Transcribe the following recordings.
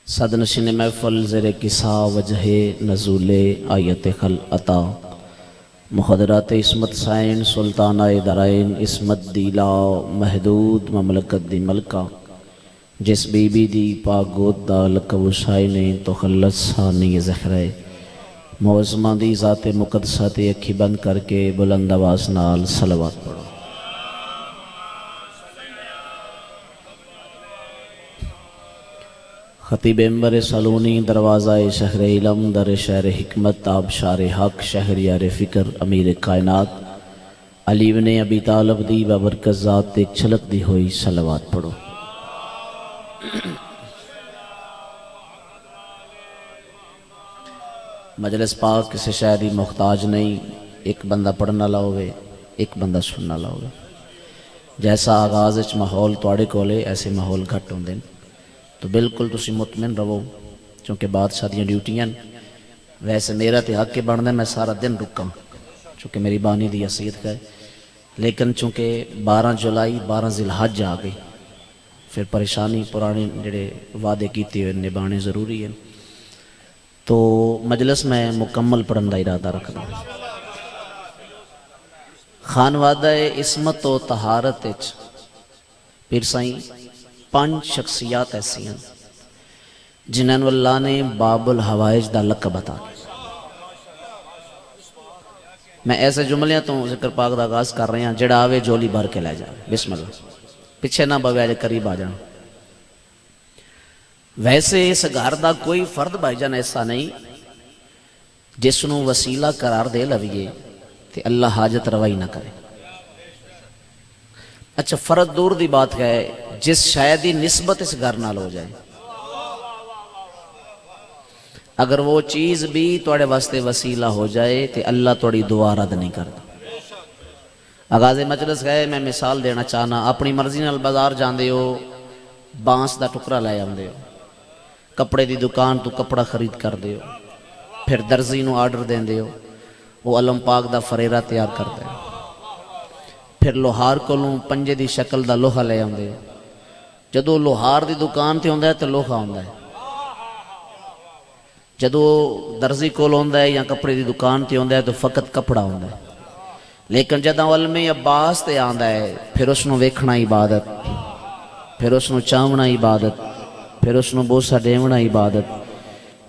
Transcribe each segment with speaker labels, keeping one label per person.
Speaker 1: صدنشین محفل زیر کسا وجہ نزول آیت خل عطا محاضرات عصمت سائن سلطانہ درائن عصمت دیلا محدود مملکت دی ملکہ جس بی بی دی پاک گود دا لکو شائنے تو خلص ثانی زخرے موزمہ دی ذات مقدسہ تے اکھی بند کر کے بلند آواز نال صلوات پڑھو۔ خطیب امبر سالونی دروازہ شہر علم در شہر حکمت آبشار حق شہریار فکر امیر کائنات علی بن ابی طالب دی بابرکت ذات ایک چھلک دی ہوئی صلوات پڑھو۔ مجلس پاک کسی شاعری محتاج نہیں، ایک بندہ پڑھنا لاؤگے ایک بندہ سننا لاؤگے۔ جیسا آغاز اچ ماحول توڑے کولے ایسے ماحول گھٹ ہوں دیں تو بالکل تسی مطمئن رہو، چونکہ بادشاہ دیاں ڈیوٹیاں ویسے میرا تے حق کے بڑھنے میں سارا دن رکا چونکہ میری بانی دی حیثیت کا ہے، لیکن چونکہ 12 جولائی 12 ذی الحج آ گئی، پھر پریشانی پرانے جڑے وعدے کیتے ہوئے نبھانے ضروری ہیں، تو مجلس میں مکمل پڑھن دا ارادہ رکھنا۔ خانوادہ عصمت و طہارت وچ پیر سائیں 5 شخصیات ایسی ہیں جنہوں نے اللہ نے باب الحوائج دا لقب عطا کیا۔ میں ایسے جملیاں تو ذکر پاک دا آغاز کر رہے ہیں جڑا آوے جولی بھر کے لے جائے، بسم اللہ، پیچھے نہ بوے قریب آ جانا۔ ویسے اس گھر دا کوئی فرد بھائی جان ایسا نہیں جس نو وسیلہ قرار دے لویے تے اللہ حاجت روائی نہ کرے۔ اچھا فرد دور دی بات ہے، جس شاید نسبت اس گھر نال ہو جائے، اگر وہ چیز بھی توڑے واسطے وسیلہ ہو جائے تے اللہ توڑی دعا رد نہیں کرتا۔ آغاز مجلس گئے میں مثال دینا چاہنا، اپنی مرضی نال بازار جاندے ہو، بانس دا ٹکرا لے آندے ہو، کپڑے دی دکان تو کپڑا خرید کر دے ہو، پھر درزی نو آرڈر دین دے ہو، وہ علم پاک دا فریرہ تیار کر دے ہو، پھر لوہار کولوں پنجے دی شکل دا لوہا لے آندے ہو۔ جدو لوہار دی دکان تے ہوندا ہے تو لوہا ہوندا ہے، جدو درزی کول ہوندا ہے یا کپڑے دی دکان تے ہوندا ہے تو فقط کپڑا ہوندا ہے، لیکن جدوں علم عباس تے آندا ہے پھر اس نو ویکھنا عبادت، پھر اس نو چاونا عبادت، پھر اس نو بوسا دیونا عبادت،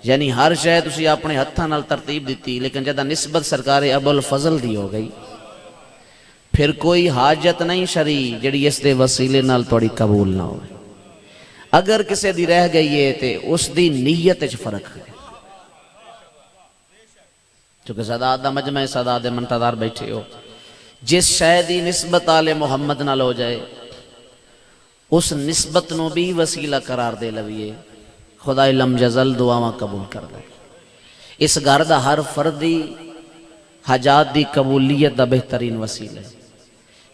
Speaker 1: یعنی ہر شے تسی اپنے ہتھاں نال ترتیب دتی، لیکن جدوں نسبت سرکار ابو الفضل دی ہو گئی پھر کوئی حاجت نہیں شرعی جڑی اس دے وسیلے نال توڑی قبول نہ ہو۔ اگر کسے دی رہ گئی ہے تے اس دی نیت وچ فرق ہے، چونکہ سادات دا مجمع سادات دے منتظر بیٹھے ہو، جس شے دی نسبت آل محمد نال ہو جائے اس نسبت نو بھی وسیلہ قرار دے لویے، خدا لم جزل دعاواں قبول کر دے۔ اس گھر دا ہر فردی حاجات دی قبولیت دا بہترین وسیلہ ہے،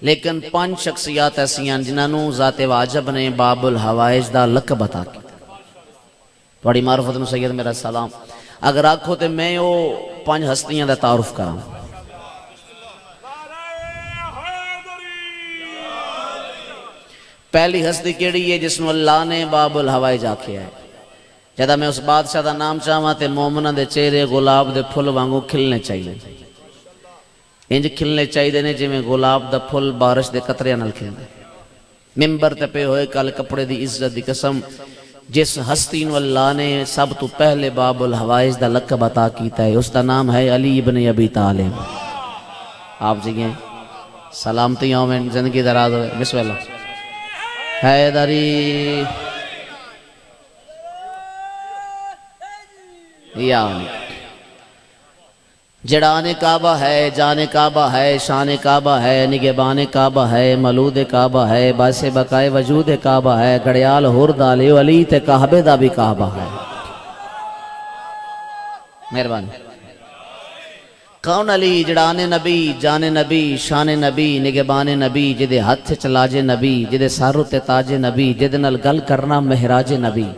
Speaker 1: لیکن 5 شخصیات ایسی ہیں جنہوں ذات واجب نے باب الحوائج دا لقب عطا کیا۔ تھوڑی معرفت میں سید میرا سلام، اگر آکھو تے میں وہ 5 ہستیاں دا تعارف کراں۔ پہلی ہستی کیڑی ہے جس نو اللہ نے باب الحوائج آکھیا ہے؟ جدہ میں اس بادشاہ دا نام چاہواں تے مومنہ دے چہرے گلاب دے پھل وانگو کھلنے چاہیے، انج کھلنے چاہیے نے جی میں گلاب دا پھل بارش دے قطرے نال کھلنے۔ ممبر تے پہ ہوئے کال کپڑے دی عزت دی قسم، جس ہستی نو اللہ نے سب تو پہلے باب الحوائج دا لقب عطا کیتا ہے، اس دا نام ہے علی بن ابی طالب۔ آپ جی سلامتی ہوں میں زندگی دراز ہوئے، بسم اللہ۔ حیدری یعنی جڑانے کعبہ ہے، جانے کعبہ ہے، شان کعبہ ہے، نگہبان کعبہ ہے، ملود کعبہ ہے، باعث بقائے وجود کعبہ ہے، گھڑیال ہرد علی علی تے کعبے دا بھی کعبہ ہے۔ مہربانی۔ کون علی؟ جڑانے نبی، جانے نبی، شان نبی، نگہبان نبی، جدے ہتھ چلاجے نبی، جدے سارو تے تاجے نبی، جدے نال گل کرنا مہراج نبی۔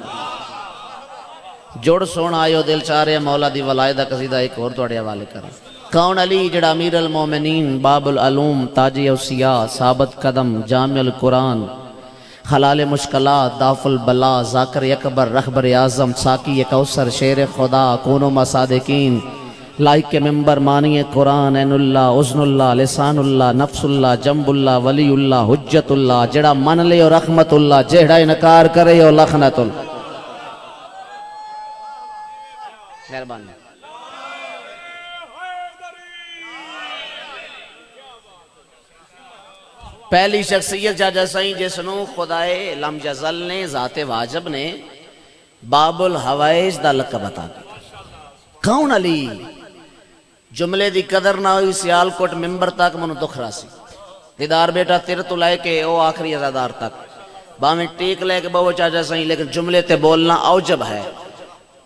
Speaker 1: جوڑ سونا آئیو دل چارے مولا دی ولائدہ قصیدہ ایک اور توڑے حوالے کریں۔ کون علی؟ جڑا امیر المومنین، باب العلوم، تاج اوصیاء، ثابت قدم، جامع القرآن، خلال مشکلات، داف البلا، ذاکر اکبر، رہبر اعظم، ساقی کوثر، شیر خدا، کونو مصادقین، لائق کے ممبر، مانی قرآن، عین اللہ، اذن اللہ، لسان اللہ، نفس اللہ، جنب اللہ، ولی اللہ، حجت اللہ، جڑا من لے اور رحمت اللہ، جڑا انکار کرے اور لعنت اللہ۔ مہربانی۔ پہلی شخصیت جا سائیں جس نو خدائے لم جزل نے، ذات واجب نے باب الحوائج دا لقب عطا کیا۔ کون علی؟ جملے دی قدر نہ ہوئی سیالکوٹ ممبر تک منو دکھ راسی، دیدار بیٹا تیر تو لائے کے او آخری ازادار تک باہیں ٹیک لے کے بہو چاچا سائیں، لیکن جملے تے بولنا اوجب ہے۔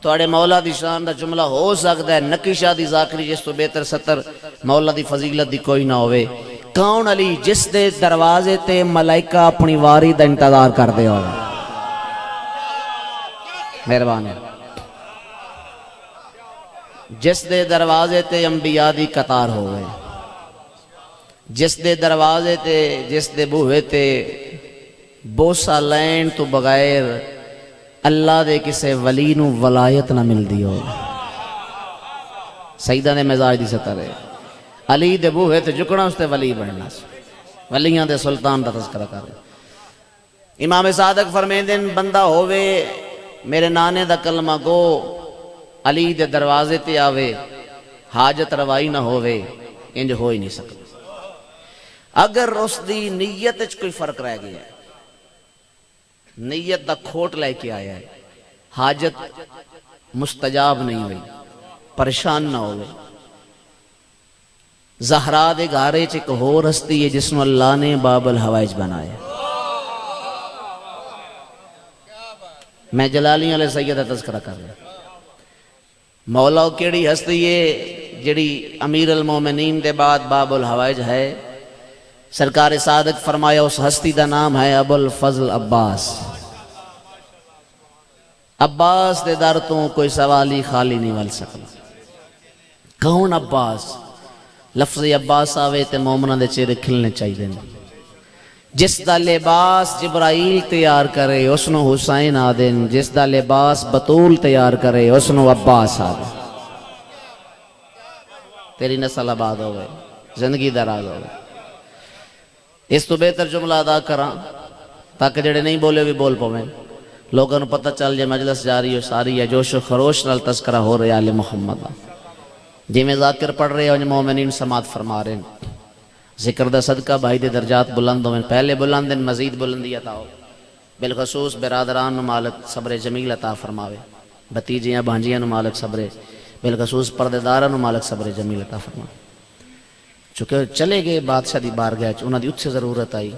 Speaker 1: توڑے مولا دی شان دا جملہ ہو سکتا ہے، نکی شاہ دی ذاکری جس تو بہتر ستر مولا دی فضیلت دی کوئی نہ ہوئے۔ کون علی؟ جس دے دروازے تے ملائکہ اپنی واری دا انتظار کر دے ہوگا۔ مہربان ہے۔ جس دے دروازے تے انبیاء دی قطار ہوئے، جس دے دروازے تے، جس دے بوہے تے بوسا لین تو بغیر اللہ دے کسے ولی نو ولایت نہ مل دی ہو۔ سیدہ نے مزاج دی ستر ہے، علی دے بوہے تے جکڑا اس تے ولی بڑھنا، ولیاں دے سلطان دا تذکرہ کر رہے۔ امام صادق فرمیندن بندہ ہووے میرے نانے دا کلمہ گو، علی دے دروازے تے آوے، حاجت روائی نہ ہووے، انج ہو ہی نہیں سکتا۔ اگر اس دی نیت اچھ کوئی فرق رہ گیا ہے، نیت دا کھوٹ لے کے آیا ہے، حاجت مستجاب نہیں ہوئی، پریشان نہ ہوئے۔ زہرا دے گارے چھ ایک ہور ہستی ہے جس نو اللہ نے باب الحوائج بنایا۔ میں جلالی علیہ سیدہ تذکرہ کر رہا ہوں۔ مولا کیڑی ہستی ہے جڑی امیر المومنین دے بعد باب الحوائج ہے؟ سرکار صادق فرمایا اس ہستی دا نام ہے ابو الفضل عباس۔ عباس دے در تو کوئی سوالی خالی نہیں ول سکتا۔ کون عباس؟ لفظ عباس آوے تے مومنہ دے چہرے کھلنے چاہیے دیں۔ جس دا لباس جبرائیل تیار کرے اس نو حسین آدن، جس دا لباس بطول تیار کرے اس نو عباس آدن۔ تیری نسل آباد ہو گئے، زندگی دراز ہو گئے۔ اس تو بہتر جملہ ادا کران تاکہ جڑے نہیں بولے بھی بول پویں، لوگوں نے پتہ چل جائے مجلس جاری ہو ساری ہے، جوش و خروش نال تذکرہ ہو رہے آل محمد، جی میں ذاکر پڑھ رہے ہیں مومنین سماعت فرما رہے ہیں۔ ذکر دا صدقہ بھائی دے درجات بلند ہوئے، پہلے بلند ان مزید بلندی عطا ہو، بالخصوص برادران مالک صبر جمیل عطا فرماوے، بھتیجیاں بھانجیاں مالک صبر، بالخصوص پردیداران مالک صبر جمیل عطا فرماوے۔ چونکہ چلے گئے بادشاہ دی بارگاہ انہاں دی اتھے ضرورت آئی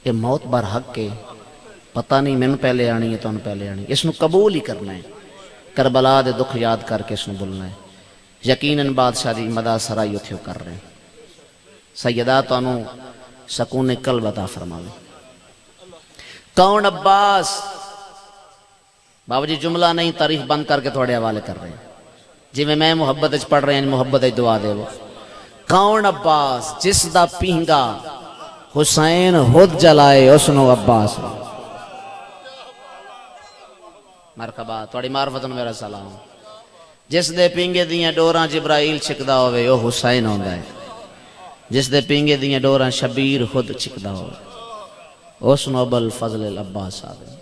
Speaker 1: کہ موت بار حق کے پتہ نہیں میں پہلے آنی ہے تو ان پہلے آنی، اس نو قبول ہی کرنا ہے، کربلا دے دکھ یاد کر کے اس نو بولنا ہے۔ یقیناً بادشاہ دی مدد سرائی اتھے کر رہے ہیں۔ سیدہ تو انو سکون قلب عطا فرماوے۔ کون عباس؟ بابا جی جملہ نہیں، تاریخ بند کر کے تھوڑے حوالے کر رہے ہیں، جی میں محبت اچھ پڑھ رہے ہیں، محبت اچھ دعا دے وہ۔ کون عباس؟ جس دا پینگا حسین خود جلائے اس نو عباس۔ مرحبا، تھوڑی معرفت میرا سلام۔ جس دے پینگے دیاں ڈوراں جبرائیل چھکدا ہوئے وہ حسین ہوندا ہے، جس دے پینگے دیاں ڈوراں شبیر خود چھکدا ہوئے اس نو ابو الفضل العباس آدھے۔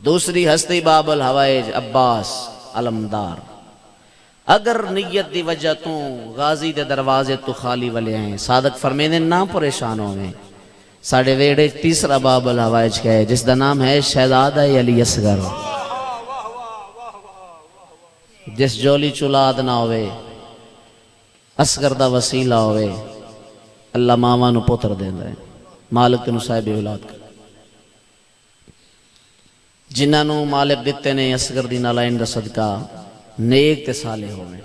Speaker 1: دوسری ہستی باب الحوائج عباس علمدار۔ اگر نیت دی وجہ تو غازی دے دروازے تو خالی والے ہیں، صادق فرمینے نہ پریشان ہوئے۔ ساڑھے ویڑے تیسرا باب الحوائج کا ہے جس دا نام ہے شہزادہ علی اصغر۔ جس جولی چولاد نہ ہوئے، اصغر دا وسیلہ ہوئے، اللہ ماما نو پتر دے دے، مالک تنو صاحب اولاد کر۔ جنہاں نو مالک دیتے نے اصغر دی نالائن دا صدقہ نیک تے صالح ہوئے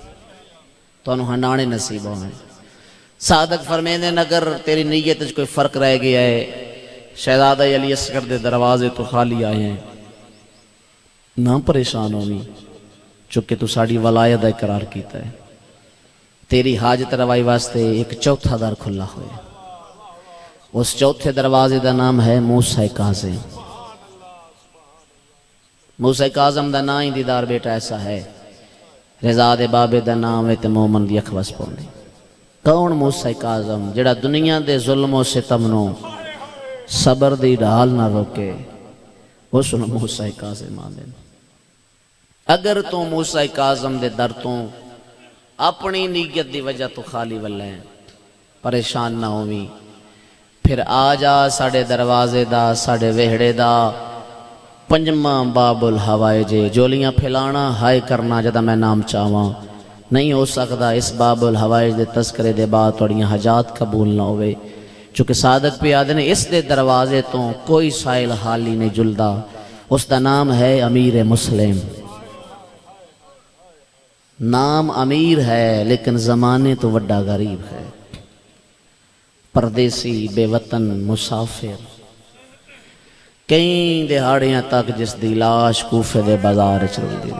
Speaker 1: تو انہوں ہنانے نصیب ہوئے۔ صادق فرمینے اگر تیری نیت اچھ کوئی فرق رہ گیا ہے، شہزادہ علی اصغر دے دروازے تو خالی آئے ہیں، نہ پریشان ہونی، چونکہ تو ساڑی ولایت اقرار کیتا ہے۔ تیری حاجت روائی واسطے ایک چوتھا در کھلا ہوئے۔ اس چوتھے دروازے دا نام ہے موسیٰ کاظم. موسیٰ کاظم دا نام ہی دیدار بیٹا ایسا ہے. رضا دے بابے دا نام ہے تے مومن دی اکھ وس پوندی. کون موسیٰ کاظم؟ جڑا دنیا دے ظلم و ستم نو صبر دی ڈھال نہ روکے، اس نو موسیٰ کاظم آندے. اگر تو موسیٰ کاظم دے در تو اپنی نیت دی وجہ تو خالی ولیں، پریشان نہ ہوویں، پھر آ جا ساڑے دروازے دا، ساڑے وہڑے دا. پنجماں باب الحوائج، جولیاں پھیلانا ہائے کرنا جدا میں نام چاہواں نہیں ہو سکتا. اس باب الحوائج دے تذکرے دے بعد توڑیاں حاجات قبول نہ ہوئے، چونکہ صادق پیادے نے اس دے دروازے تو کوئی سائل حالی نہیں جلدا. اس دا نام ہے امیر مسلم. نام امیر ہے لیکن زمانے تو وڈا غریب ہے، پردیسی، بے وطن، مسافر. کئی دہاڑیاں تک جس دی لاش کوفے دے بازار چل دی.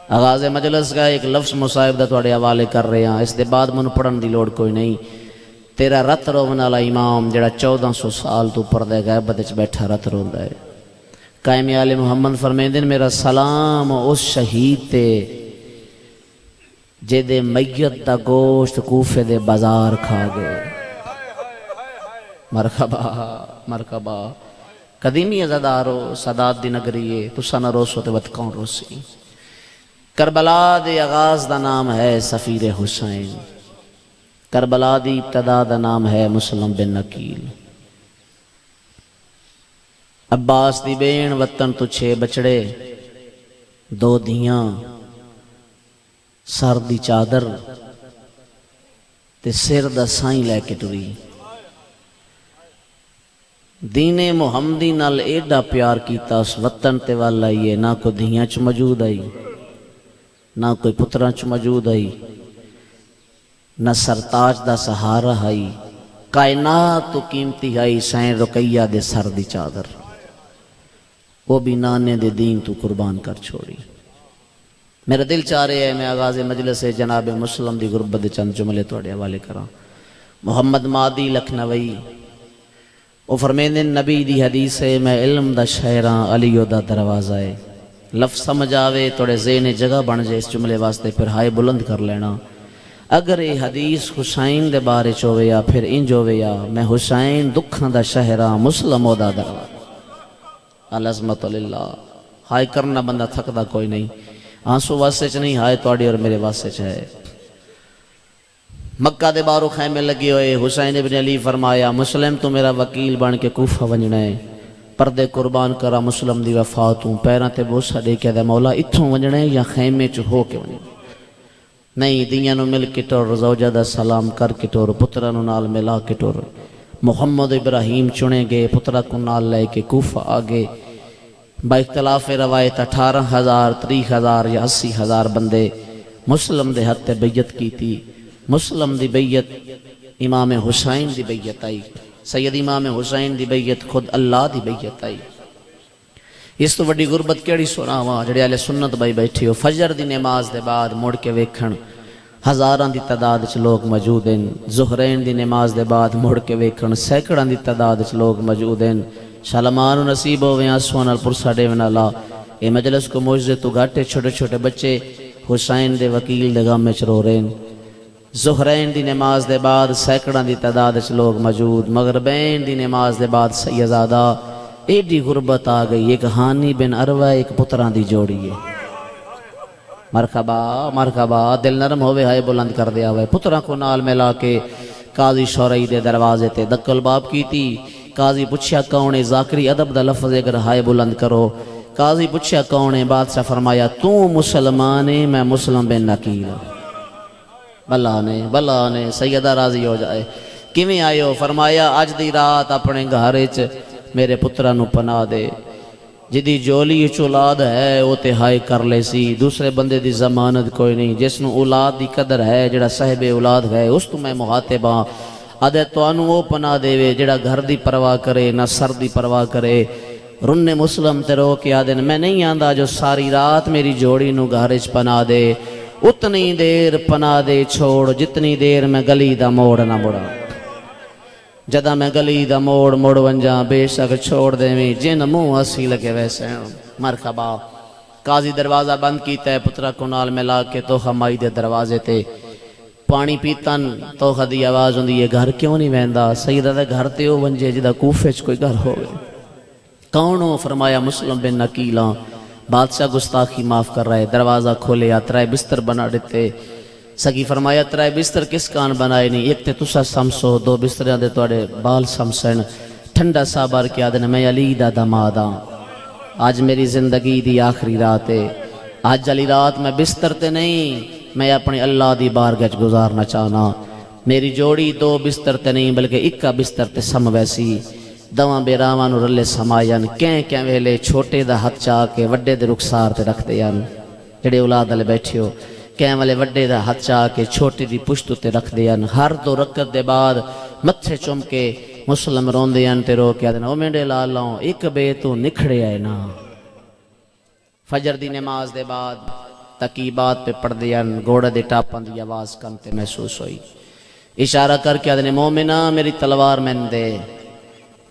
Speaker 1: آغاز مجلس کا ایک لفظ مصائب دا توڑے حوالے کر رہے ہیں، اس دے بعد منو پڑھن دی لوڑ کوئی نہیں. تیرا رت روون والا امام جڑا 1400 سال تو پردے غیبت وچ بیٹھا رت روندا ہے. قائم آل محمد فرمیندن میرا سلام اس شہید تے جے دے میت دا گوشت کوفے دے بازار کھا گئے. مرحبا مرحبا. قدیمی ازادارو سادات دی نگریے تسا نہ روسو تے وت کون روسی. کربلا دے آغاز دا نام ہے سفیر حسین. کربلا دی ابتدا دا نام ہے مسلم بن عقیل. عباس دی بین وطن تو 6 بچڑے، 2 دھیاں، سر دی چادر تے سر دا سائیں لے کے ٹری. دین محمدی نال ایڈا پیار کیتا اس وطن تے والا یہ نہ کوئی دھیاں چ موجود آئی، نہ کوئی پتراں چ موجود آئی، نہ سرتاج دا سہارا آئی. کائنات تو قیمتی آئی سین رقیہ دے سر دی چادر، وہ بھی نانے دے دین تو قربان کر چھوڑی. میرا دل چاہ رہے ہے میں آغاز مجلس جناب مسلم دی غربت دے چند جملے توڑے حوالے کراں. محمد مادی لکھنوی وہ فرمیندن نبی دی حدیث ہے میں علم دا شہراں علیو دا دروازہ ہے. لفظ سمجھ آوے توڑے ذہن جگہ بن جائے اس جملے واسطے پھر ہائے بلند کر لینا. اگر یہ حدیث حسین دے بارے چوے یا پھر انج ہوے یا میں حسین دکھاں دا شہراں مسلم دا دروازہ. العظمت للہ. ہائے کرنا بندہ تھکدا کوئی نہیں، آنسو واسطے چ نہیں، ہائے توڑی اور میرے واسطے چ ہے. مکہ دے بارو خیمے لگی ہوئے. حسین ابن علی فرمایا مسلم تو میرا وکیل بن کے کوفہ ونجنا ہے، پردے قربان کرا مسلم دی وفاتوں پیراں تے بوسہ دے کے دے مولا اتھوں ونجنا ہے یا خیمے چ ہو کے ونجنا نہیں. دیاں نو مل کے ٹور، زوجہ دا سلام کر کے ٹور، پترا نو نال ملا کے ٹور. محمد ابراہیم چنے گئے، پترا کو نال لے کے کوفہ آگے. با اختلاف روایت 18,000 30,000 یا 80,000 بندے مسلم دے ہتھ تے بیعت کی تھی. مسلم دی بیعت امام حسین دی بیعت آئی. سید امام حسین دی بیعت خود اللہ دی بیعت آئی. اس تو وڈی غربت کیڑی سناواں جڑے اہل سنت بائی بیٹھے ہو. فجر دی نماز دے بعد مڑ کے ویکھن ہزاراں دی تعداد وچ لوگ موجود ہیں. ظہرین دی نماز دے بعد مڑ کے ویکھن سینکڑاں دی تعداد وچ لوگ موجود ہیں. شالمان و نصیب ہوئے آنسواں نال پرسا ڈیون والا. اے مجلس کو معجزے تو گھاٹے چھوٹے چھوٹے بچے حسین دے وکیل دے غم وچ رو رہے ہیں. ظہرین دی نماز دے بعد سینکڑاں دی تعداد وچ لوگ موجود. مغربین دی نماز دے بعد سیدزادہ. ایڈی غربت آ گئی. ایک ہانی بن عروہ ایک پتراں دی جوڑی ہے. مرحبا مرحبا. دل نرم ہوئے ہائے بلند کر دیا ہوئے. پتراں کو نال ملا کے قاضی شورئی دے دروازے تے دکل باب کی تھی. قاضی پوچھیا کون ہے؟ ذاکری ادب دا لفظ اگر ہائے بلند کرو. قاضی پوچھیا کون ہے؟ بادشاہ فرمایا تو مسلمان ہے میں مسلم بن عقیل. بلا نے سیدہ راضی ہو جائے. کیویں آئے ہو؟ فرمایا اج دی رات اپنے گھر وچ میرے پتراں نو پناہ دے. جدی جولی اولاد ہے وہ تے ہائے کر لے سی. دوسرے بندے دی ضمانت کوئی نہیں. جس نو اولاد دی قدر ہے جڑا صاحب اولاد ہے اس تو میں مخاطب ہاں. ادے توانوں وہ پناہ دے وے جڑا گھر دی پرواہ کرے نہ سر دی پرواہ کرے. رن مسلم تے رو کے آدن میں نہیں آندا جو ساری رات میری جوڑی نو گھر وچ پناہ دے. اتنی دیر پناہ دے چھوڑ جتنی دیر میں گلی دا موڑ نہ مڑا. جدا میں گلی دا موڑ موڑ ونجا بے شک چھوڑ دیویں جن منہ اسی لگے ویسے مرحبا قاضی دروازہ بند کیتا ہے پترا کو نال ملا کے تو ہمائی دے دروازے تے پانی پیتن تو خدی آواز ہوندی یہ گھر کیوں نہیں ویندا سیدہ دے گھر تے او ونجے جدا کوفے چ کوئی گھر ہوئے کونوں فرمایا مسلم بن نکیلاں بادشاہ گستاخی معاف کر رہے دروازہ کھولے ترائے بستر بنا دیتے سگی فرمایا ترائے بستر کس کان بنائے نہیں ایک تے تسا سمسو دو بستریاں دے توڑے بال سمسن ٹھنڈا سابار کیا دن میں علی دا دماداں آج میری زندگی دی آخری رات ہے آج علی رات میں بستر تے نہیں میں اپنی اللہ دی بارگاہ گزارنا چاہنا میری جوڑی دو بستر تے نہیں بلکہ اکا بستر تے سم ویسی دواں بیراواں نو رلے سمائن کیں ویلے چھوٹے دا ہتھ چاہ کے وڈے دے رخسار تے رکھ دیان جڑے اولاد والے بیٹھے ہو کہیں والے وڈے دا ہتھ چاہ کے چھوٹے دی پشت تے رکھ دیان ہر دو رکعت دے بعد متھے چم کے مسلم رون دیان تے رو کے آدھنا او میڈے لالاں ایک بے تو نکھڑے آئے نا فجر دی نماز دے بعد تقیبات پہ پڑھ دیان گوڑا دے ٹاپن دی آواز کن تے محسوس ہوئی اشارہ کر کے آدھنے مومنہ میری تلوار میں دے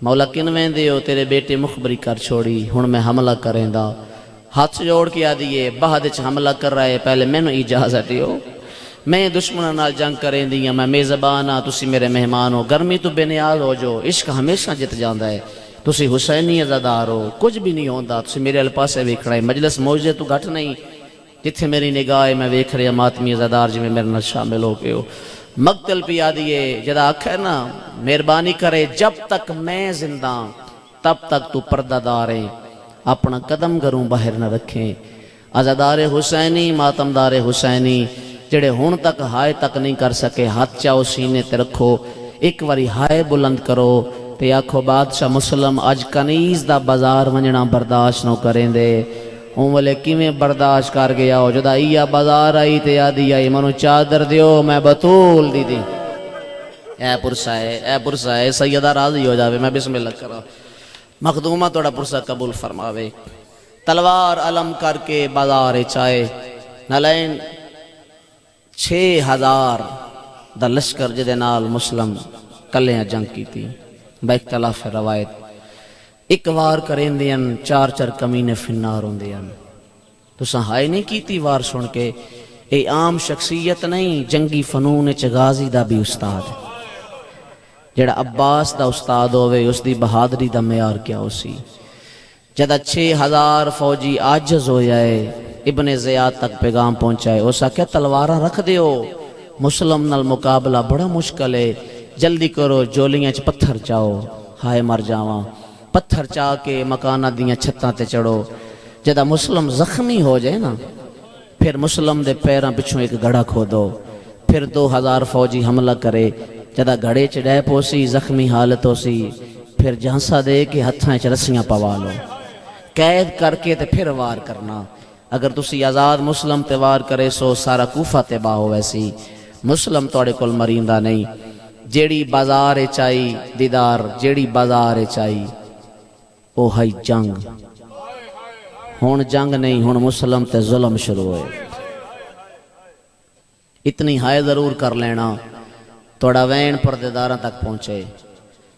Speaker 1: مولا کن ویندے ہو تیرے بیٹے مخبری کر چھوڑی ہن میں حملہ کریں دا ہاتھ جوڑ کے آدھیے بہادچ حملہ کر رہے پہلے میں نے اجازت دیو میں دشمنوں نال جنگ کریں دیا میں میزبان ہاں تسی میرے مہمان ہو گرمی تو بے نیاز ہو جو عشق ہمیشہ جت جاندا ہے تسی حسینی عزادار ہو کچھ بھی نہیں ہوندا تسی میرے الپاسے ویکھنا ہے مجلس موجے تو گھٹ نہیں جتھے میری نگاہ میں ویکھ رہے ماتمی عزادار جی میں میرے نال شامل ہو کے ہو مقتل پیا دیئے جدا آکھا ہے نا مہربانی کرے جب تک میں زندہ تب تک تو پردہ داریں اپنا قدم گروں باہر نہ رکھیں عزادار حسینی ماتمدار حسینی جڑے ہون تک ہائے تک نہیں کر سکے ہاتھ چاہو سینے تے رکھو ایک واری ہائے بلند کرو تے آکھو بادشاہ مسلم اج کنیز دا بازار ونجنا برداشت نہ کریں دے ہوں والے کیویں برداشت کر گیا ہو جدا ایا بازار آئی تے آدھی آئی منو چادر دیو میں بطول دی اے پرسہ ہے سیدہ راضی ہو جاوے میں بسم اللہ کرا مخدومہ توڑا پرسہ قبول فرماوے تلوار علم کر کے بازار چائے نلین 6000 دا لشکر جدے نال مسلم کلیاں جنگ کی تھی با اختلاف روایت ایک وار کریں دیاں 4 کمینے فنار ہوں دیاں تو سہائی نہیں کی تھی وار سن کے اے عام شخصیت نہیں جنگی فنون چغازی دا بھی استاد جڑا عباس دا استاد ہوئے اس دی بہادری دا معیار کیا اسی جدہ 6000 فوجی عاجز ہو جائے ابن زیاد تک پیغام پہنچائے اسا کیا تلوارہ رکھ دیو مسلم نال مقابلہ بڑا مشکل ہے جلدی کرو جولیاں چ پتھر چاہو ہائے مر جاواں پتھر چاہ کے مکانہ دیاں چھتاں تے چڑھو جدہ مسلم زخمی ہو جائے نا پھر مسلم دے پیراں پچھوں ایک گڑھا کھو دو پھر 2000 فوجی حملہ کرے جدہ گھڑے چڑھے پوسی زخمی حالت ہو سی پھر جھانسا دے کے ہتھاں چ رسیاں پوا لو قید کر کے تے پھر وار کرنا اگر تسی آزاد مسلم تے وار کرے سو سارا کوفہ تے باہو ویسی مسلم توڑے کل مریندا نہیں جیڑی بازار چائی دیدار جیڑی بازار چائی او ہائی جنگ ہون جنگ نہیں ہون مسلم تے ظلم شروع ہوئے اتنی ہائے ضرور کر لینا توڑا وین پردیداراں تک پہنچے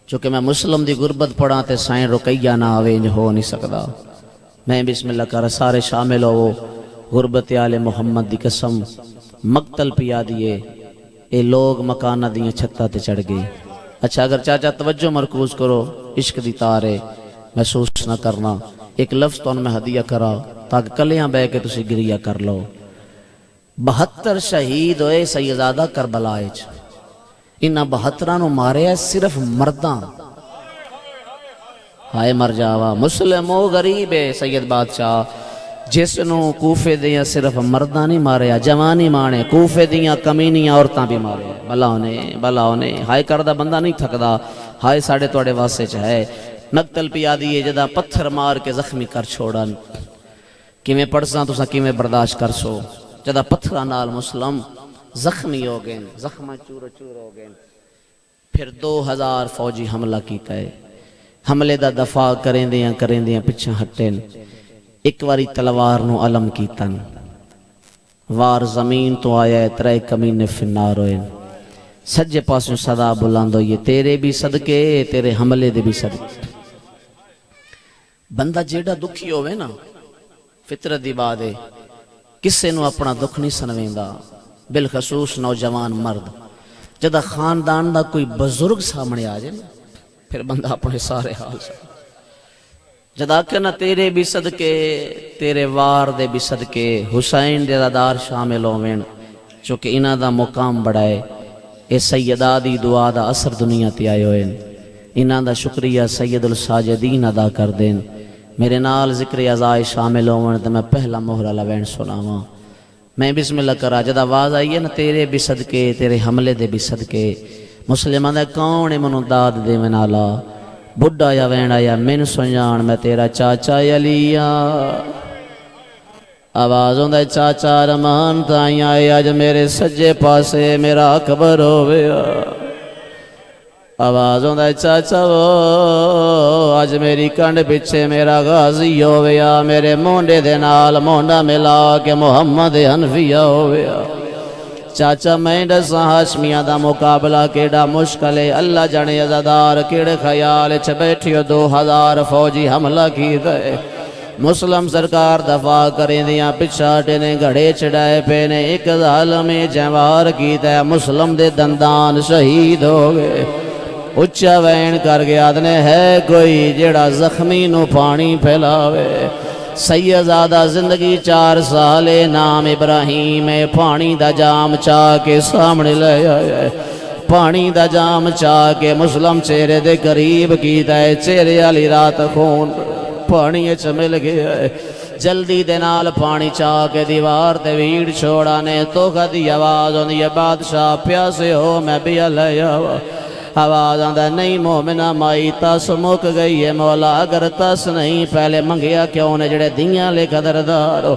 Speaker 1: چونکہ میں مسلم دی غربت پڑھا تے سائن رکیہ نہ آوے انج ہو نہیں سکدا میں بسم اللہ کر سارے شامل ہو غربت آل محمد دی قسم مقتل پیا دیئے اے لوگ مکانہ دیاں چھتا تے چڑھ گئے اچھا اگر چاچا توجہ مرکوز کرو عشق دی تارے محسوس نہ کرنا ایک لفظ تو ان میں ہدیہ کرا تاکہ کلیاں بے کے تسی گریہ کر لو 72 شہید ہوئے سیدزادہ کربلائچ انہا 72 نو مارے ہے صرف مرداں ہائے مر جاوا مسلم و غریب ہے سید بادشاہ جس نو کوفے دیاں صرف مرداں نہیں مارے ہے جوانی مانے کوفے دیاں کمینیاں عورتاں بھی مارے ہے بلا ہونے ہائے کردہ بندہ نہیں تھکدا ہائے ساڑھے توڑے واسے چاہے نقتل پیا دیئے جدہ پتھر مار کے زخمی کر چھوڑن کیویں پڑھساں تو سا کیویں برداشت کر سو جدہ پتھرہ نال مسلم زخمی ہو گئے زخمہ چور ہو گئے پھر 2000 فوجی حملہ کیتا ہے حملے دا دفاع کریں دیاں پچھا ہٹیں ایک واری تلوار نو علم کیتن وار زمین تو آیا ہے 3 کمینے فنار ہوئے سجے پاسوں صدا بلند ہوئی تیرے بھی صدقے تیرے حملے دے بھی صدقے بندہ جیڑا دکھی ہوئے نا فطرت دی بات ہے کسے نو اپنا دکھ نہیں سنویندا بالخصوص نوجوان مرد جدہ خاندان دا کوئی بزرگ سامنے آ جائے نا پھر بندہ اپنے سارے حال سے جدا کہ نا تیرے بھی صدقے تیرے وار دے بھی صدقے حسین دے دادار شامل ہوئیں چونکہ انہ دا مقام بڑھائے اے سیدہ دی دعا دا اثر دنیا تے آئے ہوئیں انہ دا شکریہ سید الساجدین ادا کر دیں میرے نال ذکر عزائے شامل ہوئیں تو میں پہلا مہرہ لوین سناواں میں بسم اللہ کرا جدا آواز آئیے نا تیرے بھی صدقے تیرے حملے دے بھی صدقے مسلمان دے کون منو داد دے منالا بڑھا یا وینڈا یا من سنجان میں تیرا چاچا علیہ آوازوں دے چاچا رمان تائیں آئے آج میرے سجے پاسے میرا اکبر ہویا آوازوں دے چاچا وہ آج میری کنڈ پچھے میرا غازی ہویا میرے مونڈے دے نال مونڈا ملا کے محمد حنفیہ ہویا چاچا میں دسا ہاشمیاں دا مقابلہ کیڑا مشکل ہے اللہ جانے عزادار کیڑے خیال چھ بیٹھیو 2000 فوجی حملہ کی دے مسلم سرکار دفاع کریں دیاں پچھاٹے نے گھڑے چڑھائے پینے ایک ظالم جوار کی دے مسلم دے دندان شہید ہو گئے اچھا وین کر گیا دنے ہے کوئی جڑا زخمی نو پانی پھیلاوے سیدزادہ زندگی 4 سالے نام ابراہیم پانی دا جام چاہ کے سامنے لے آئے پانی دا جام چاہ کے مسلم چہرے دے قریب کی دے چہرے علی رات خون پانی مل گیا ہے جلدی دے نال پانی چاہ کے دیوار دے ویڑ چھوڑانے تو خدی آواز ہوندی ہے بادشاہ پیاسے ہو میں بھی لے آوا آواز آندہ نہیں مومنہ مائی تاس مک گئی ہے مولا اگر تاس نہیں پہلے منگیا کیوں نے جڑے دیاں لے قدردارو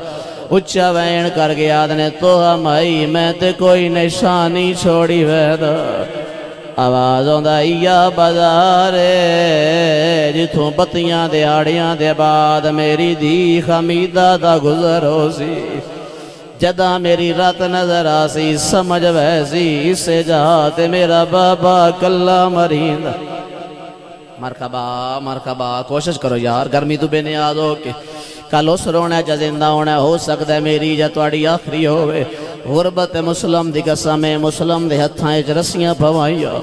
Speaker 1: اچھا وین کر گیا دنے تو مائی میں تے کوئی نشانی چھوڑی ویدہ آواز آندہ یا بازارے جتوں بتیاں دیاڑیاں دے بعد میری دی خمیدہ دا گزر ہو سی جدہ میری رات نظر آسی سمجھ ویسی اس سے جہاتے میرا بابا کلہ مرین مرحبا مرحبا کوشش کرو یار گرمی تو بے نیاز ہو کے کل اس رونا جا زندہ ہونا ہو سکتا ہے میری جا توڑی آخری ہوئے غربت مسلم دی قسم مسلم دے ہتھائیں رسیاں پوائیاں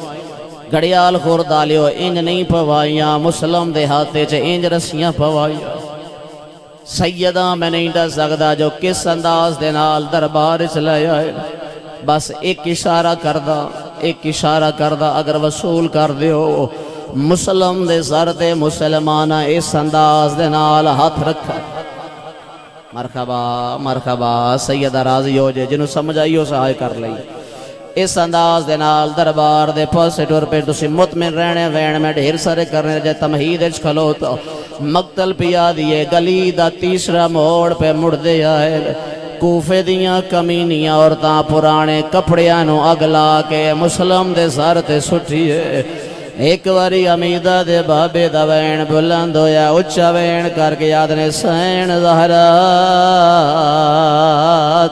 Speaker 1: گھڑیال خورد آلیو انج نہیں پوائیاں مسلم دے ہاتھے چے انج رسیاں پوائیاں سیدہ میں نہیں ڈا سکتا جو کس انداز دے نال دربار چلے آئے بس ایک اشارہ کردہ اگر وصول کر دیو مسلم دے سر تے مسلمانہ اس انداز دے نال ہاتھ رکھا مرحبا مرحبا سیدہ راضی ہو جے جنہوں سمجھ آئیو سہائے کر لئی اس انداز دے نال دربار دے پاسے ٹور پہ تسی مطمئن رہنے وین میں ڈھیر سارے کرنے جے تمہید اچھ کھلوتا مقتل پیا دیئے گلی دا تیسرا موڑ پہ مڑ دے آئے کوفے دیاں کمینیاں عورتاں پرانے کپڑیاں نو اگلا کے مسلم دے سارتے سٹھیے ایک واری امیدہ دے بابے دا وین بلند ہویا اچھا وین کر کے یاد نے سین زہرہ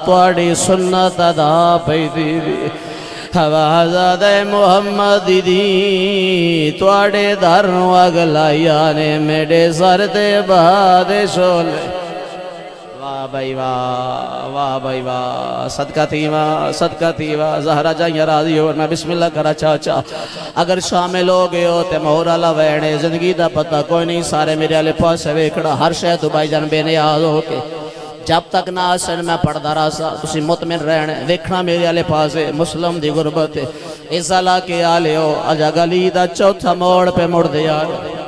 Speaker 1: توڑی سنت ادا پی دیوی حوازہ محمد دی توڑے دھرنو اگلائیانے میڈے سر دے بہادے شولے واہ بھائی واہ صدقہ تھی واہ زہرہ جائیں راضی ہو میں بسم اللہ کرا چاچا اگر شامل ہو گئے ہو تے مہورہ لوینے زندگی دا پتہ کوئی نہیں سارے میرے علی پاس ہے ویکڑا ہر شے تو بھائی جان بے نیاز ہو کے جب تک نہ آسن میں پڑھدا رہا تسی مطمئن رہنے دیکھنا میرے علی پاس ہے مسلم دی غربت ہے اس علاقے آلے ہو اجا گلی دا چوتھا موڑ پہ مڑ دے آئے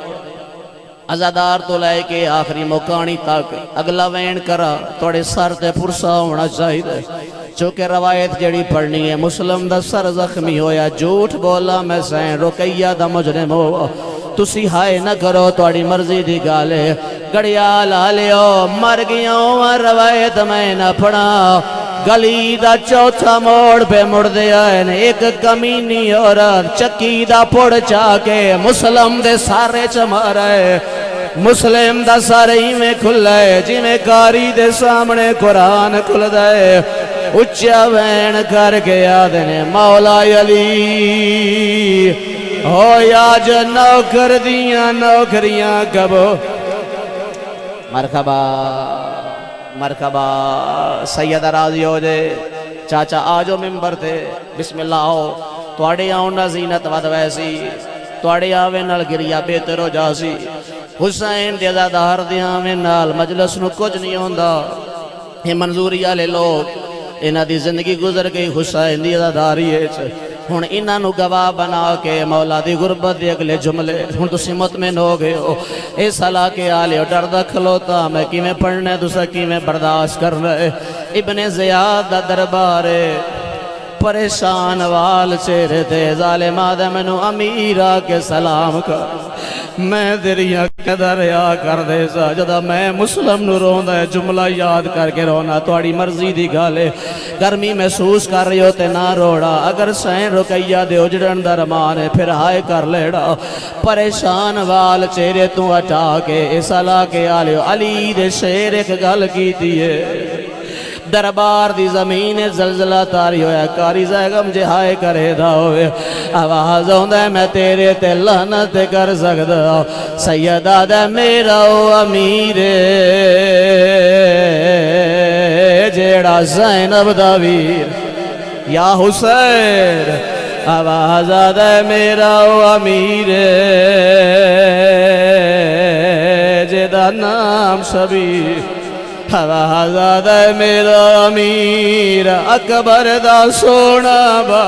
Speaker 1: عزادار تو لائے کے آخری مکانی تک اگلا وین کرا توڑے سر تے پرسا ہونا چاہیے چونکہ روایت جڑی پڑھنی ہے مسلم دا سر زخمی ہویا جھوٹ بولا میں سین رکیہ دا مجرم ہوا تسی ہائے نہ کرو توڑی مرضی دی گالے گڑیال آلیو مر گیا ہوں روایت میں نہ پڑھا گلی دا چوتھا موڑ پہ مڑ دے آئے ایک کمینی عورت چکی دا پڑ چاہ کے مسلم دے سارے چمارے مسلم دا سارے ہی میں کھل لائے جی میں کاری دے سامنے قرآن کھل دائے اچھا وین کر کے آدھنے مولا علی ہو یا جو نوکر دیاں نوکریاں کبو مرحبا مرحبا سید راضی ہو جے چاچا آجو ممبر تھے بسم اللہ آؤ توڑے آؤنا زینت ود ویسی توڑے آوے نال گریا بہتر ہو جاسی حسین دیزا دہر دیاں میں نال مجلس نو کچھ نہیں ہوندہ یہ منظوری آلے لوگ انہا دی زندگی گزر گئی حسین دیزا داری ہے ہون انہا نو گواہ بنا کے مولا دی غربت دی اگلے جملے ہون تو مطمئن ہو گئے ہو اے صلاح کے آلے ڈردہ کھلوتا میں کی میں پڑھنے دوسرا کی میں برداشت کر رہے ابن زیاد دا دربارے پریشان وال چہرے تے ظالم آدم نو امیرہ کے سلام کر میں دریاں قدر یا کر دے سا جدا میں مسلم نو رون دے جملہ یاد کر کے رونا توڑی مرضی دی گالے گرمی محسوس کر رہی ہوتے نہ روڑا اگر سین رکیہ دے اجڑن درمانے پھر ہائے کر لیڑا پریشان وال چہرے تو اٹھا کے اس اللہ کے آلے علی دے شیر ایک گل کی دیئے دربار دی زمین زلزلہ تاری ہویا کاری زیگم جہائے کرے دا ہوئے آواز ہوندہ میں تیرے تے لعنت کر سکتا سیدہ دے میرا امیر جیڑا زینب دا ویر یا حسین آواز دے میرا امیر جیڑا نام شبیر آواز دے میرا امیر اکبر دا سونا با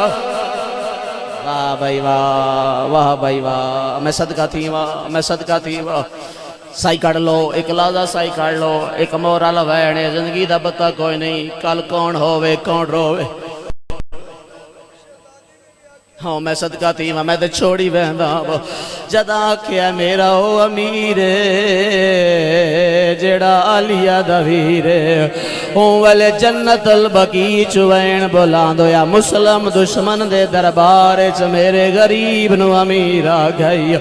Speaker 1: واہ بھائی واہ بھائی واہ میں صدقہ تھی واہ سائی کڑ لو ایک لازہ سائی کڑ لو ایک مورا لوینے زندگی دا بتا کوئی نہیں کل کون ہوئے کون روئے ہاں میں صدقہ تھی میں تے چھوڑی ویندہ جدا کیا میرا او امیر جڑا علیہ دویر ہوں والے جنت البقی چوین بلاندو یا مسلم دشمن دے دربار چ میرے غریب نو امیر آ گئی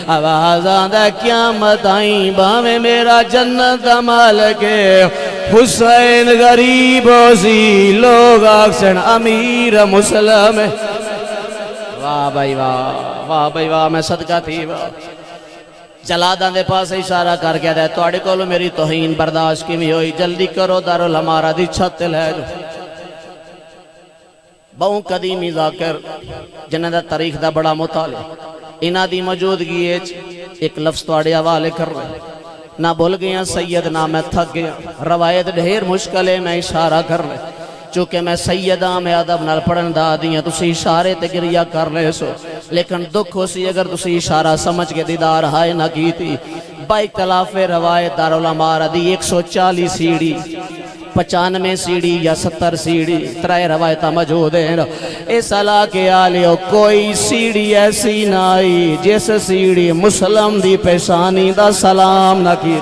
Speaker 1: آواز آندہ قیامت آئیں باویں میرا جنت مالک حسین غریب سی لوگ آکسن امیر مسلم واہ بھائی واہ میں صدقہ تھی واہ جلادان دے پاس اشارہ کر کے دے توڑے کولو میری توہین برداشت کی بھی ہوئی جلدی کرو دارالعمارہ دی چھت لے جو بہوں قدیمی ذاکر جنہ دا تاریخ دا بڑا مطالعہ انہا دی موجودگی ایک لفظ توڑے حوالے کر رہے نہ بھول گیا سید نہ میں تھک گیا روایت ڈھیر مشکل ہے میں اشارہ کر رہے چونکہ میں سیدہ میں ادب نال پڑھن دا دیاں تسی اشارے تے گریا کر رہے سو لیکن دکھ ہو سی اگر تسی اشارہ سمجھ کے دیدار ہائے نہ کی تھی بائک تلاف روایت دارالعمارہ دی 140 سیڑھی 95 سیڑھی یا 70 سیڑھی ترائے روایتہ موجود ہیں اس علا کے آلیو کوئی سیڑھی ایسی نہ آئی جس سیڑھی مسلم دی پیشانی دا سلام نہ کی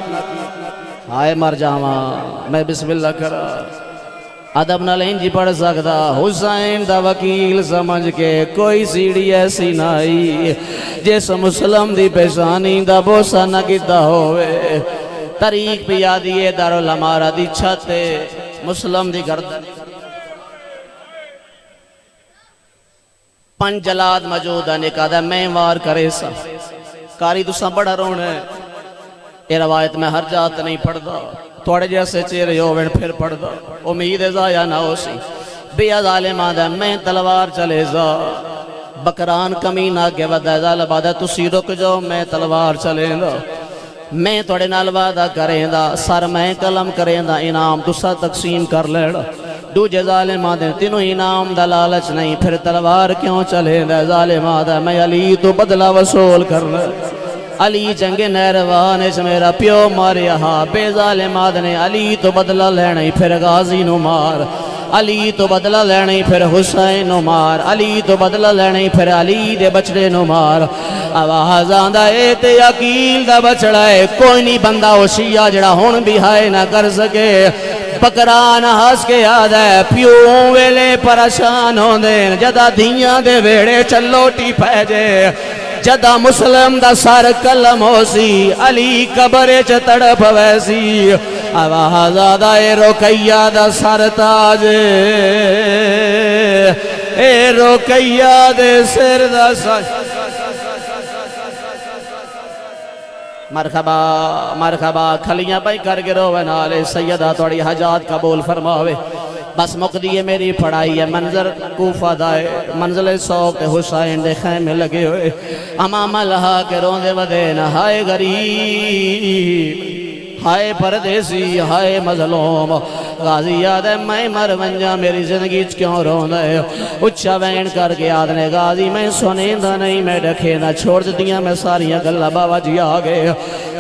Speaker 1: ہائے مر جاواں میں بسم اللہ کرا ادب نہ لیں جی پڑھ سکتا حسین دا وکیل سمجھ کے کوئی سیڑھی ایسی نہ آئی جس مسلم دی پیشانی دا بوسا نہ کیتا ہوئے طریق پہ یادیے دارالعمارہ دی چھتے مسلم دی گردن پنج جلاد موجود ہے نکادہ میں وار کرے سا کاری دوسرا بڑا رونے یہ روایت میں ہر جات نہیں پڑھتا توڑے جیسے چیرے ہوئے پھر پڑھ دا امید ضائع نہ ہو سی بیا ظالمہ دا میں تلوار چلے زا بکران کمین آگے ودہ ظالمہ دا تسی رک جاؤ میں تلوار چلے دا میں توڑے نال وعدہ کریں دا سر میں قلم کریں دا انعام تسا تقسیم کر لیڑا دو جے ظالمہ دے تینوں انعام دا لالچ نہیں پھر تلوار کیوں چلے دا ظالمہ دا میں علی تو بدلہ وصول کر لے علی جنگ نیروان اس میرا پیو ماریا ہاں بے ظالمات نے علی تو بدلہ لینے پھر غازی نو مار علی تو بدلہ لینے پھر حسین نو مار علی تو بدلہ لینے پھر علی دے بچڑے نو مار آواز آندہ تے عقیل دا بچڑا ہے کوئی نہیں بندہ ہو شیعہ جڑا ہون بھی ہائے نہ کر سکے بکران ہس کے یاد ہے پیوں ویلے پریشان ہوں دے جدہ دھیاں دے ویڑے چلوٹی پھیجے جدا مسلم دا سر کلم ہو سی علی قبر چ تڑپ ویسی آواز آدھا اے رقیہ دا سر تاج اے رقیہ دے سر دا سر مرحبا مرحبا کھلیاں بائی کر کے روے نالے سیدہ توڑی حجات قبول فرماوے بس مقدی ہے میری پڑھائی ہے منظر کوفہ دائے منزل سوق حسین دے خیمے لگے ہوئے امام اللہ کے روندے ودین ہائے غریب ہائے پردیسی ہائے مظلوم غازی یاد ہے میں مر ونجا میری زندگی کیوں روندہ ہے اچھا وین کر کے آدھنے غازی میں سنیندہ نہیں میں ڈکھیندہ چھوڑ دیا میں ساریاں گلہ بابا جی آگئے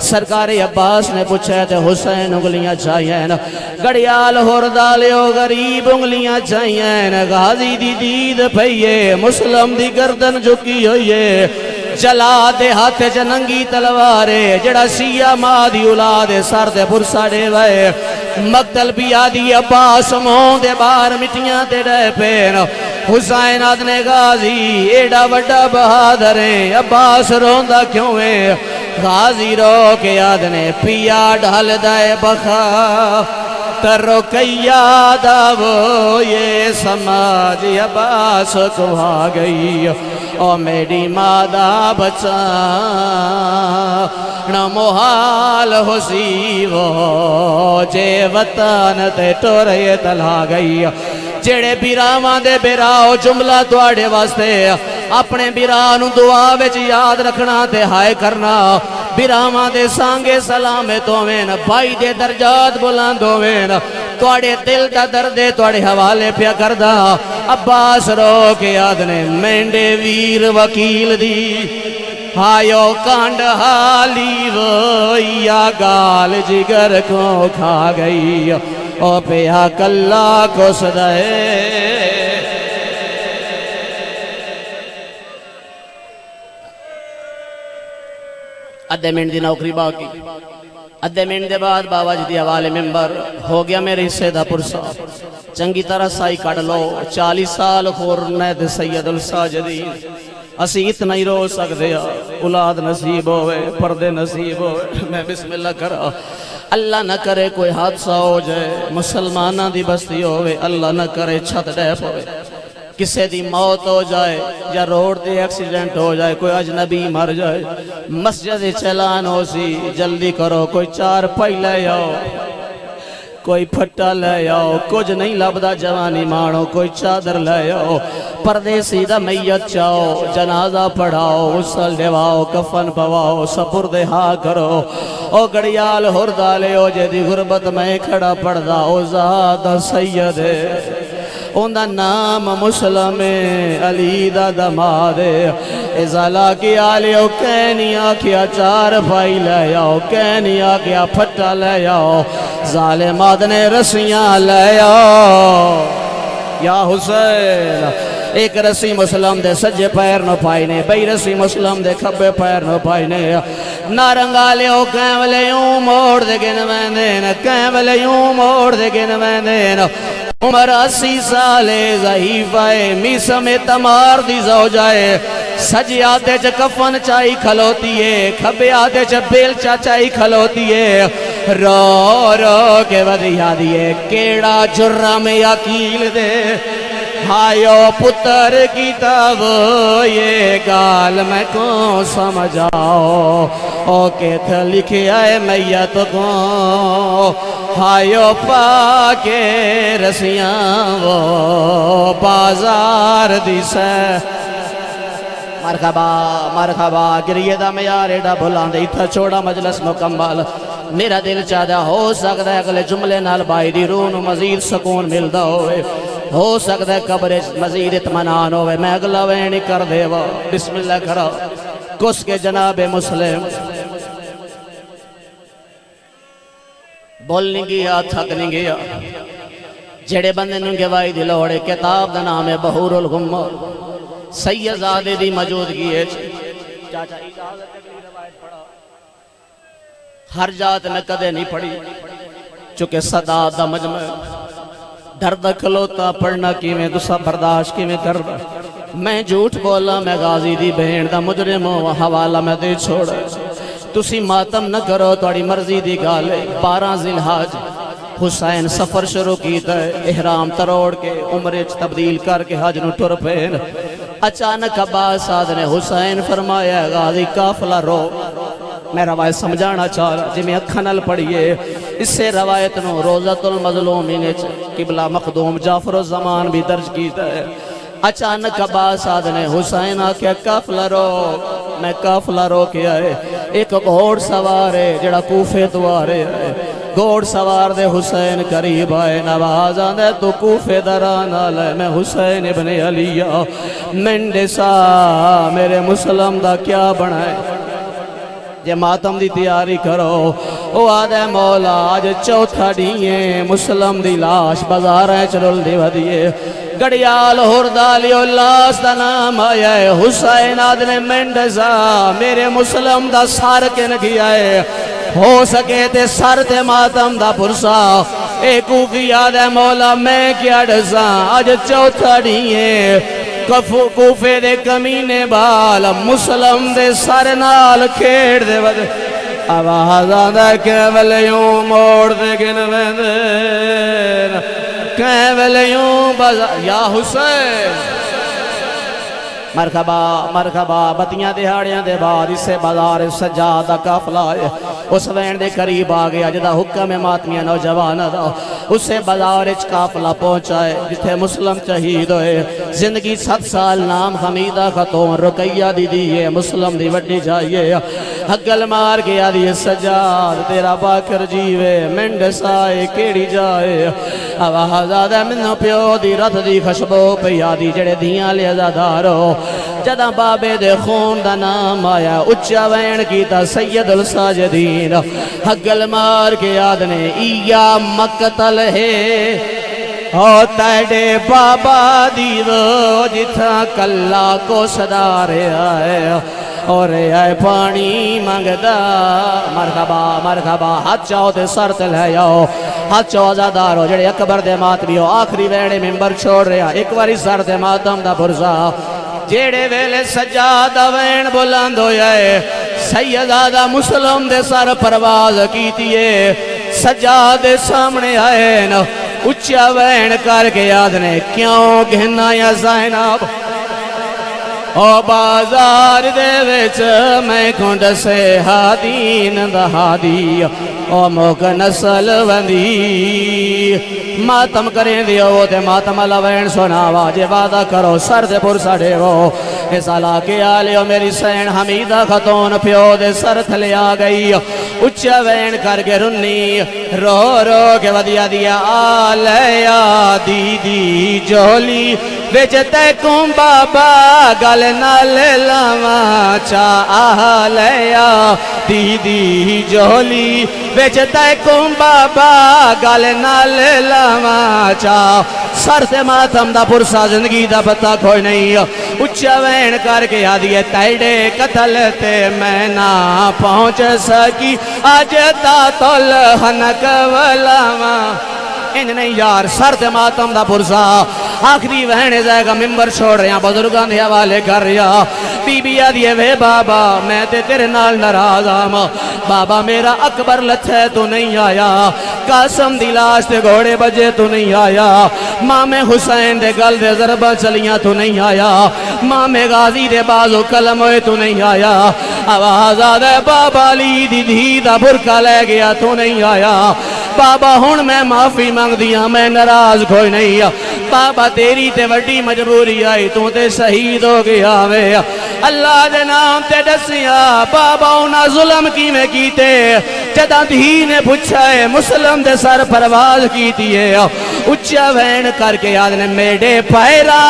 Speaker 1: سرکار عباس نے پوچھے تھے حسین انگلیاں چاہیے گڑیال ہردالیو غریب انگلیاں چاہیے غازی دی دید پہیے مسلم دی گردن جھکی ہوئیے جلا دے ہاتھ جننگی تلوارے جڑا سیاہ ماں دی اولاد سر دے برسا دے وے مقتل بھی آدھی عباس مون دے بار مٹیاں تے ڈے پین حسین آدھنے غازی ایڈا وڈا بہادر ہے عباس روندہ کیوں ہے غازی رو کے آدھنے پیا ڈھال دائے بخا ترو کیا داو یہ سماج عباس کو آ گئی او میری مادہ بچا نہ محال ہو سی وہ جے وطن تے ٹورے تلا گئی جڑے بیراواں دے بیراؤ جملہ توڑے واسطے اپنے بیرانو دعا وچ یاد رکھنا تے ہائے کرنا بیراواں دے سانگے سلامتوں میں بھائی دے درجات بلندوں میں توڑے دل دا دردے توڑے حوالے پیا کردہ عباس رو کے آدھنے مینڈے ویر وکیل دی ہائیو کانڈ حالی ویا گال جگر کو کھا گئی او پیا کلا کو صدائے ادھے منٹ دی نوکری باقی ادھے منٹ دے بعد بابا جی دی حوالے ممبر ہو گیا میرے حصے دا پرسا چنگی طرح سائی کڑ لو 40 سال خور نید سید الساجدین اسی اتنا ہی رو سکتے اولاد نصیب ہوئے پردے نصیب ہوئے میں بسم اللہ کرا اللہ نہ کرے کوئی حادثہ ہو جائے مسلمانہ دی بستی ہوئے اللہ نہ کرے چھت ڈیپ ہوئے کسے دی موت ہو جائے یا روڈ دے ایکسیڈنٹ ہو جائے کوئی اجنبی مر جائے مسجد چلان ہو سی جلدی کرو کوئی 4 پائی لے آؤ کوئی پھٹا لے آؤ کچھ نہیں لبدا جوانی مانو کوئی چادر لے آؤ پردیسی دا میت چاہو جنازہ پڑھاؤ غسل دیواؤ کفن پواؤ سپرد ہاں کرو او گڑیال ہردالے او جے دی غربت میں کھڑا پڑھدا او زادہ سید اندہ نام مسلم علی دا دماد ازالہ کی آلیو کینی آکیا 4 بھائی لے آؤ کینی آکیا پھٹا لے آؤ ظالمات نے رسیاں لے آؤ یا حسین ایک رسی مسلم دے سجے پیر نو پائینے بئی رسی مسلم دے کھبے پیر نو پائینے نارنگا لیو کیملے یوں موڑ دے گن میں دین کیملے یوں موڑ دے گن میں دین عمر 80 سالے ضعیفائے میسم تمار دی زو جائے سجی آتے چا کفن چاہی کھلوتی ہے کھبے آتے چا بیل چاہی کھلوتی ہے رو رو کے ودیا دیئے کیڑا جرم یقیل دے ہائیو پتر کی تب یہ گال میں کون سمجھاؤ او کہت لکھے آئے میت کو ہائیو پاکے رسیاں وہ بازار دی سے مرحبا مرحبا گریہ دا میار ایڈا بھولان دے اتھا چھوڑا مجلس مکمل میرا دل چاہتا ہو سکتا ہے اگلے جملے نال بائی دی رون مزید سکون ملدا ہوئے ہو سکتا ہے قبر مزید اطمینان ہوئے میں اگلا وینی کر دے وہ بسم اللہ کرو کس کے جناب مسلم بولنی گیا تھک نہیں گیا جڑے بندے ننگے وائی دی لوڑے کتاب دا نام ہے بحور الغمر سید زادے دی موجودگی ہے چاچا اجازت ہے کہ روایت پڑھا ہر جات میں کدے نہیں پڑھی چونکہ صدا دا مجمع درد کھلوتا پڑھنا کی میں دوسرا برداشت کی میں کرنا میں جھوٹ بولا میں غازی دی بہن دا مجرم ہوں حوالہ میں دے چھوڑا تسی ماتم نہ کرو توڑی مرضی دی گالے 12 ذی الحج حسین سفر شروع کیتا ہے احرام تروڑ کے عمرے تبدیل کر کے حج نو ٹر پین اچانک عباس سعد نے حسین فرمایا غازی قافلہ رو میں روایت سمجھانا چاہ رہا جی میں اکھنل پڑھئے اس سے روایت نو روزت المظلومین قبلہ مقدوم جعفر الزمان بھی درج کیتا ہے اچانک عباس سعد نے حسین آکے قافلہ رو میں قافلہ رو کے آئے ایک گھوڑ سوار ہے جڑا کوفے دوارے آئے گھوڑ سوار دے حسین قریب آئے نواز آندے تو کوفے درانا لے میں حسین ابن علیہ منڈے سا میرے مسلم دا کیا بنائے جے ماتم دی تیاری کرو او آدھے مولا آج چوتھا ڈیئے مسلم دی لاش بازاریں چلل دی ودیے گڑیال ہردالی اللہ دا نام آیا ہے حسین آدھنے منڈزا میرے مسلم دا سار کے نگی آئے ہو سکے تے سر تے ماتم دا پرسا اے کوفی آدھے مولا میں کیا ڈزا آج چوتھا ڈیئے کوفے دے کمینے بال مسلم دے سر نال کھیڑ دے ود آواز آدھا کیولیوں موڑ دے گن ویندین کیولیوں بزا یا حسین مرحبا مرحبا بتیاں دہاڑیاں دے بعد اسے بازار سجادہ قافلہ آئے اس وین دے قریب آگیا جدا حکم ماتمیاں نوجوان دا اسے بازار قافلہ پہنچائے جتھے مسلم شہید ہوئے زندگی 7 سال نام حمیدہ خاتون رقیہ دی دیئے مسلم دی وڈی جائیے حگل مار گیا دی سجاد تیرا باکر جیوے منڈ سائے کیڑی جائے آواز آدھے منو پیو دی رت دی خشبو پیا دی جڑے دیاں لے ازادارو جدہ بابے دے خون دا نام آیا اچھا وین کیتا سید الساجدین حگل مار کے یاد نے ایا مقتل ہے او تیڑے بابا دیو جتھا کلا کو صدارے آئے اور آئے پانی مانگدا مرحبا مرحبا ہاتھ چاہو تے سر تے لے آؤ ہاتھ چاہو آزادارو جڑے اکبر دے ماتمیو آخری ویڑے ممبر چھوڑ رہا ایک واری سر تے ماتم دا برزا جیڑے ویلے سجادہ وین بلند ہویا ہے سیدادہ مسلم دے سر پرواز کیتیے سجادے سامنے آئے نا اچھا وین کر کے یاد نے کیوں گھنا یا زینب او بازار دے وچ میں کھنڈ سے ہادین دہادی او موک نسل وندی ماتم کریں دیو تے ماتم لوین سناوا جے وعدہ کرو سر دے پر سڑے ہو اس علاقے آلیو میری سین حمیدہ خاتون پیو دے سر تھلے آگئی اچھا وین کر کے رنی رو رو کے ودیا دیا آلیا دیدی جولی ویچتے کم بابا گل نال لاما چا آلیا دیدی جولی ویچتے کم بابا گل نال لاما چا سر سے ماتم دا پرسا زندگی دا پتہ کوئی نہیں اچھا وین کر کے آدھیے تیڑے قتل تے میں نہ پہنچ سکی آج تا تول حنک ولاما انج نہیں یار سر تے ماتم دا پرسا آخری وہنے جائے گا ممبر چھوڑ رہے ہیں بزرگان دے حوالے کر رہا بی بی آدھیے وے بابا میں تے تیرے نال ناراض آم بابا میرا اکبر لچھے تو نہیں آیا قاسم دی لاش تے گھوڑے بجے تو نہیں آیا مام حسین دے گل دے ضربہ چلیاں تو نہیں آیا مام غازی دے بازو کلم ہوئے تو نہیں آیا آواز آدھے بابا لی دی دھی دا برکا لے گیا تو نہیں آیا بابا ہون میں معافی مانگ دیا میں ناراض کوئی نہیں بابا تیری تے وڈی مجبوری آئی تو تے شہید ہو گیا وے اللہ دے نام تے دسیا بابا انہا ظلم کی میں کیتے جدہ دھی نے پوچھائے مسلم دے سر پرواز کیتی ہے اچھا وین کر کے یاد نے میڈے پیرا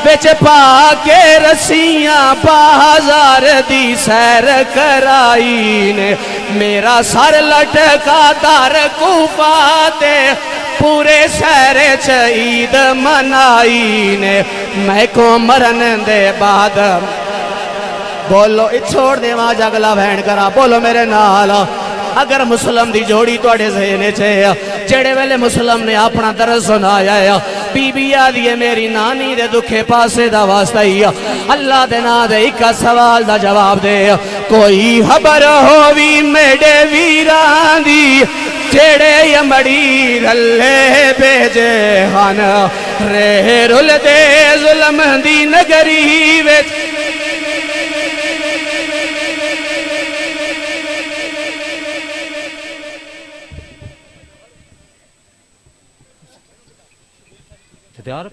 Speaker 1: بیچ پا کے رسیاں بازار دی سیر کرائی نے میرا سر لٹکا دار کوفاتے پورے سیر چعید منائی نے میں کو مرن دے بعد بولو چھوڑ دے وہاں جگلا بہن کرا بولو میرے نالا اگر مسلم دی جوڑی توڑے ذہنے چھے جڑے ویلے مسلم نے اپنا درس سنایا ہے
Speaker 2: بی بی آدھی ہے میری نانی دے دکھے پاسے دا واسطہ ہی اللہ دے نا دے ایک سوال دا جواب دے کوئی خبر ہووی میڈے ویران دی جیڑے یمڑی رلے بیجے ہن رے رل دے ظلم دی نگری وچ تیار